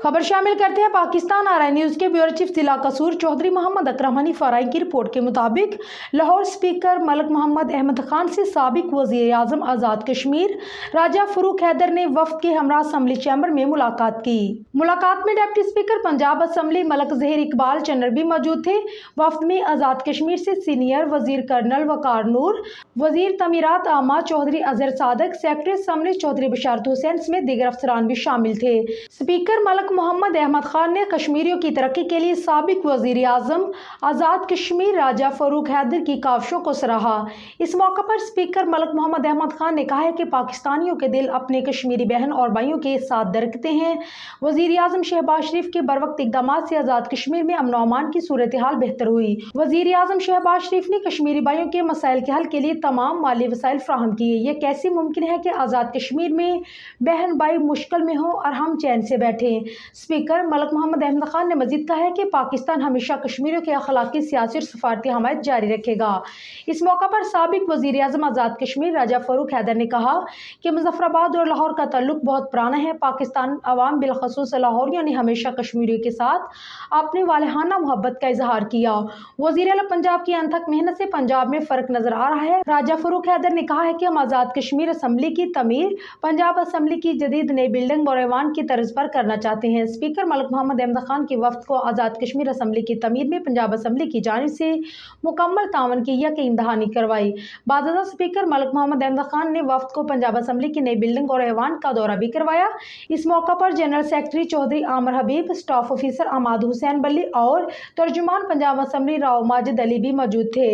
खबर शामिल करते हैं पाकिस्तान RI न्यूज़ के ब्यूरो चीफ जिला कसूर चौधरी मोहम्मद अकरम हनीफ फराई की रिपोर्ट के मुताबिक लाहौर स्पीकर मलिक मोहम्मद अहमद खान से साबिक वज़ीर आज़म आज़ाद कश्मीर राजा फरूख हैदर ने वफ़द के हमरा असम्बली चैम्बर में मुलाकात की। मुलाकात में deputy speaker Punjab assembly Malik Zaheer Iqbal Channar भी मौजूद थे। वफ़द में आज़ाद कश्मीर से सीनियर वज़ीर कर्नल वकार नूर, वज़ीर तमीरात आमा चौधरी अजहर सादक, सेक्रेटरी असम्बली चौधरी बशारत हुसैन समेत दीगर अफसरान भी शामिल थे। स्पीकर मलिक मोहम्मद अहमद खान ने कश्मीरियों की तरक्की के लिए साबिक वज़ीर आज़म आज़ाद कश्मीर राजा फरूख हैदर की काविशों को सराहा। इस मौके पर स्पीकर मलिक मोहम्मद अहमद खान ने कहा है कि पाकिस्तानियों के दिल अपने कश्मीरी बहन और भाइयों के साथ धड़कते हैं। वज़ीर आज़म शहबाज शरीफ के बरवक्त इक़दाम से आज़ाद कश्मीर में अमन अमान की सूरत हाल बेहतर हुई। वज़ीर आज़म शहबाज शरीफ ने कश्मीरी भाइयों के मसाइल के हल के लिए तमाम माली वसाइल फ्राहम किए। यह कैसे मुमकिन है कि आज़ाद कश्मीर में बहन भाई मुश्किल में हो और हम चैन से बैठे। स्पीकर मलिक मोहम्मद अहमद खान ने मजीद कहा है कि पाकिस्तान हमेशा कश्मीरियों के अखलाकी, सियासी और सफारती हमायत जारी रखेगा। इस मौका पर साबिक वज़ीर आज़म आज़ाद कश्मीर राजा फरूख हैदर ने कहा कि मुजफ्फराबाद और लाहौर का ताल्लुक बहुत पुराना है। पाकिस्तान अवाम बिलखसूस लाहौरियों ने हमेशा कश्मीरियों के साथ अपनी वालहाना मोहब्बत का इजहार किया। वज़ीर आला पंजाब की अनथक मेहनत से पंजाब में फ़र्क नजर आ रहा है। राजा फरूख हैदर ने कहा है कि हम आज़ाद कश्मीर असम्बली की तमीर पंजाब असम्बली की जदीद नई बिल्डिंग और ऐवान की तर्ज पर करना चाहते हैं। स्पीकर मलिक मोहम्मद अहमद खान के वफ़द को आज़ाद कश्मीर असम्बली की तमीर में पंजाब असम्बली की जानिब से मुकम्मल तावन की यकीन दहानी करवाई। बाज़ादा स्पीकर मलिक मोहम्मद अहमद खान ने वफ़द को पंजाब असम्बली की नई बिल्डिंग और ऐवान का दौरा भी करवाया। इस मौका पर जनरल सेक्रेटरी चौधरी आमिर हबीब, स्टाफ ऑफिसर अहमद हुसैन बल्ली और तर्जुमान पंजाब असम्बली राव माजिद अली भी मौजूद थे।